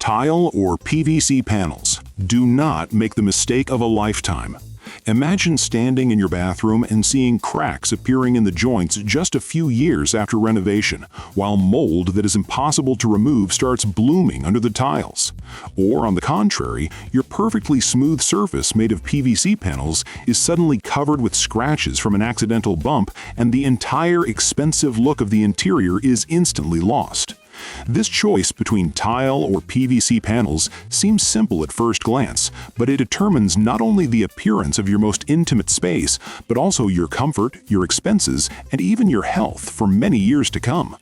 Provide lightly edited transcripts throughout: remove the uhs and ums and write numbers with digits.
Tile or PVC panels. Do not make the mistake of a lifetime. Imagine standing in your bathroom and seeing cracks appearing in the joints just a few years after renovation, while mold that is impossible to remove starts blooming under the tiles. Or, on the contrary, your perfectly smooth surface made of PVC panels is suddenly covered with scratches from an accidental bump, and the entire expensive look of the interior is instantly lost. This choice between tile or PVC panels seems simple at first glance, but it determines not only the appearance of your most intimate space, but also your comfort, your expenses, and even your health for many years to come.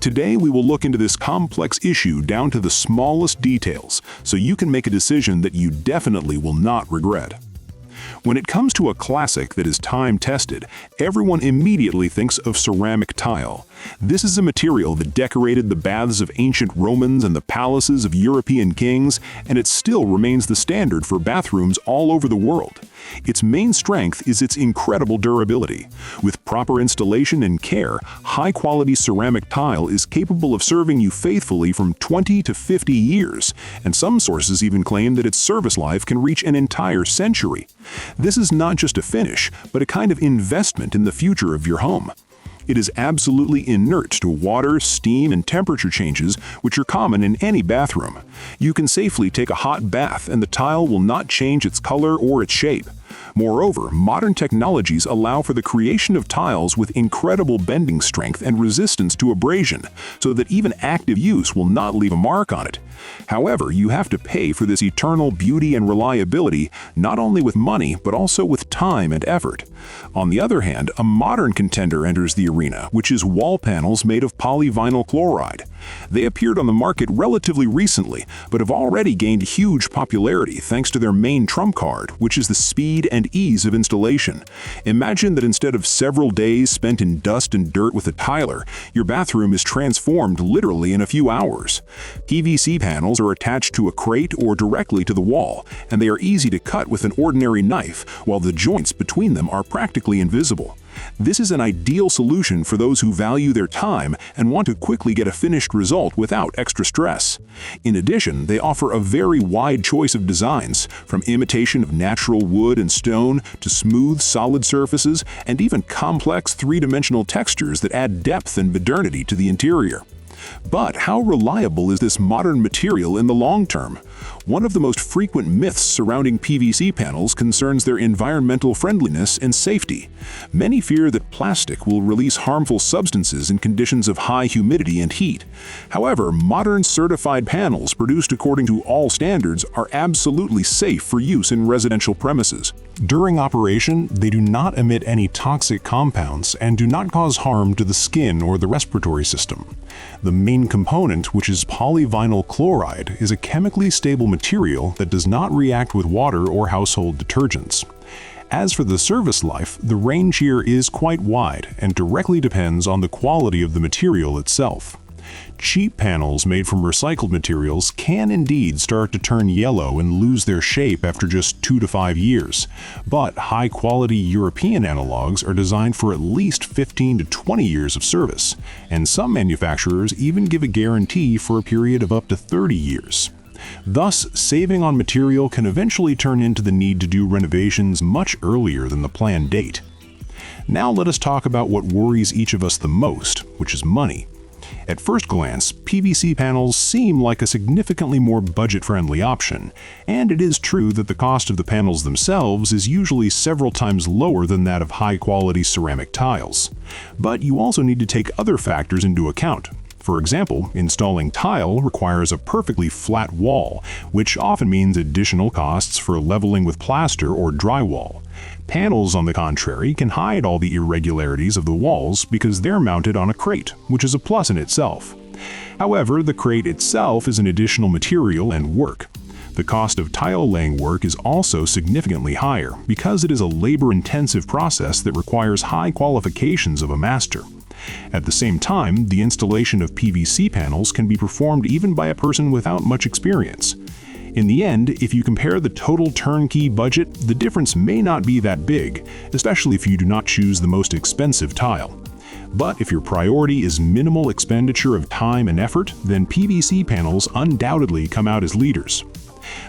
Today, we will look into this complex issue down to the smallest details, so you can make a decision that you definitely will not regret. When it comes to a classic that is time-tested, everyone immediately thinks of ceramic tile. This is a material that decorated the baths of ancient Romans and the palaces of European kings, and it still remains the standard for bathrooms all over the world. Its main strength is its incredible durability. With proper installation and care, high-quality ceramic tile is capable of serving you faithfully from 20 to 50 years, and some sources even claim that its service life can reach an entire century. This is not just a finish, but a kind of investment in the future of your home. It is absolutely inert to water, steam, and temperature changes, which are common in any bathroom. You can safely take a hot bath and the tile will not change its color or its shape. Moreover, modern technologies allow for the creation of tiles with incredible bending strength and resistance to abrasion, so that even active use will not leave a mark on it. However, you have to pay for this eternal beauty and reliability, not only with money, but also with time and effort. On the other hand, a modern contender enters the arena, which is wall panels made of polyvinyl chloride. They appeared on the market relatively recently, but have already gained huge popularity thanks to their main trump card, which is the speed and ease of installation. Imagine that instead of several days spent in dust and dirt with a tiler, your bathroom is transformed literally in a few hours. PVC panels are attached to a crate or directly to the wall, and they are easy to cut with an ordinary knife, while the joints between them are practically invisible. This is an ideal solution for those who value their time and want to quickly get a finished result without extra stress. In addition, they offer a very wide choice of designs, from imitation of natural wood and stone to smooth, solid surfaces, and even complex three-dimensional textures that add depth and modernity to the interior. But how reliable is this modern material in the long term? One of the most frequent myths surrounding PVC panels concerns their environmental friendliness and safety. Many fear that plastic will release harmful substances in conditions of high humidity and heat. However, modern certified panels produced according to all standards are absolutely safe for use in residential premises. During operation, they do not emit any toxic compounds and do not cause harm to the skin or the respiratory system. The main component, which is polyvinyl chloride, is a chemically stable material that does not react with water or household detergents. As for the service life, the range here is quite wide and directly depends on the quality of the material itself. Cheap panels made from recycled materials can indeed start to turn yellow and lose their shape after just 2 to 5 years, but high-quality European analogs are designed for at least 15 to 20 years of service, and some manufacturers even give a guarantee for a period of up to 30 years. Thus, saving on material can eventually turn into the need to do renovations much earlier than the planned date. Now let us talk about what worries each of us the most, which is money. At first glance, PVC panels seem like a significantly more budget-friendly option, and it is true that the cost of the panels themselves is usually several times lower than that of high-quality ceramic tiles. But you also need to take other factors into account. For example, installing tile requires a perfectly flat wall, which often means additional costs for leveling with plaster or drywall. Panels, on the contrary, can hide all the irregularities of the walls because they're mounted on a crate, which is a plus in itself. However, the crate itself is an additional material and work. The cost of tile laying work is also significantly higher because it is a labor-intensive process that requires high qualifications of a master. At the same time, the installation of PVC panels can be performed even by a person without much experience. In the end, if you compare the total turnkey budget, the difference may not be that big, especially if you do not choose the most expensive tile. But if your priority is minimal expenditure of time and effort, then PVC panels undoubtedly come out as leaders.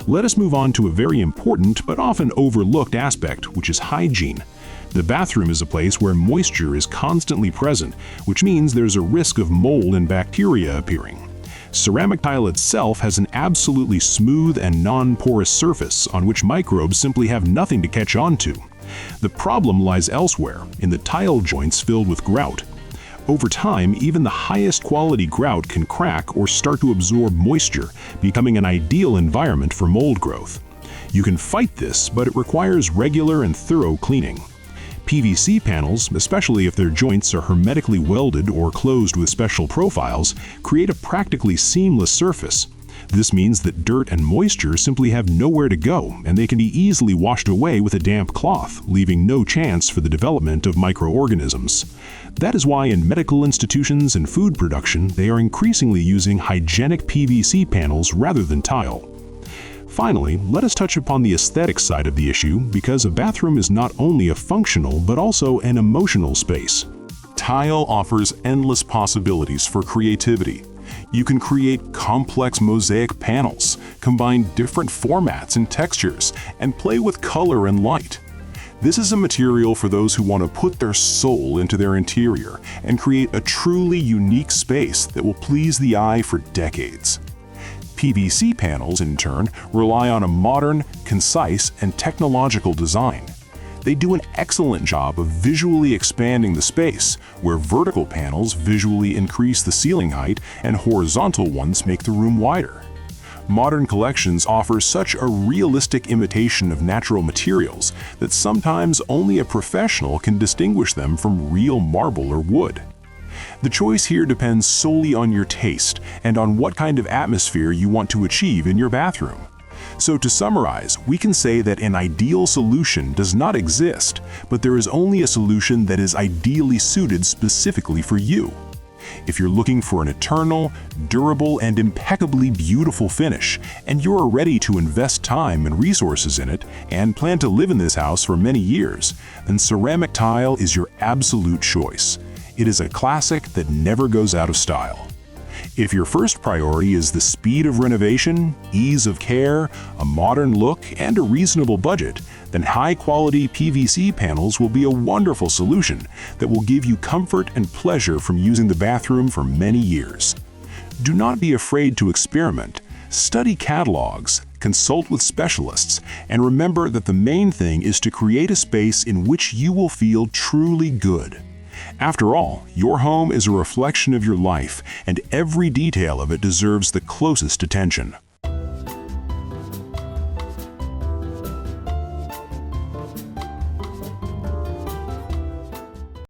Let us move on to a very important but often overlooked aspect, which is hygiene. The bathroom is a place where moisture is constantly present, which means there's a risk of mold and bacteria appearing. Ceramic tile itself has an absolutely smooth and non-porous surface on which microbes simply have nothing to catch on to. The problem lies elsewhere, in the tile joints filled with grout. Over time, even the highest quality grout can crack or start to absorb moisture, becoming an ideal environment for mold growth. You can fight this, but it requires regular and thorough cleaning. PVC panels, especially if their joints are hermetically welded or closed with special profiles, create a practically seamless surface. This means that dirt and moisture simply have nowhere to go, and they can be easily washed away with a damp cloth, leaving no chance for the development of microorganisms. That is why in medical institutions and food production, they are increasingly using hygienic PVC panels rather than tile. Finally, let us touch upon the aesthetic side of the issue, because a bathroom is not only a functional but also an emotional space. Tile offers endless possibilities for creativity. You can create complex mosaic panels, combine different formats and textures, and play with color and light. This is a material for those who want to put their soul into their interior and create a truly unique space that will please the eye for decades. PVC panels, in turn, rely on a modern, concise, and technological design. They do an excellent job of visually expanding the space, where vertical panels visually increase the ceiling height and horizontal ones make the room wider. Modern collections offer such a realistic imitation of natural materials that sometimes only a professional can distinguish them from real marble or wood. The choice here depends solely on your taste and on what kind of atmosphere you want to achieve in your bathroom. So to summarize, we can say that an ideal solution does not exist, but there is only a solution that is ideally suited specifically for you. If you're looking for an eternal, durable, and impeccably beautiful finish, and you're ready to invest time and resources in it, and plan to live in this house for many years, then ceramic tile is your absolute choice. It is a classic that never goes out of style. If your first priority is the speed of renovation, ease of care, a modern look, and a reasonable budget, then high-quality PVC panels will be a wonderful solution that will give you comfort and pleasure from using the bathroom for many years. Do not be afraid to experiment. Study catalogs, consult with specialists, and remember that the main thing is to create a space in which you will feel truly good. After all, your home is a reflection of your life, and every detail of it deserves the closest attention.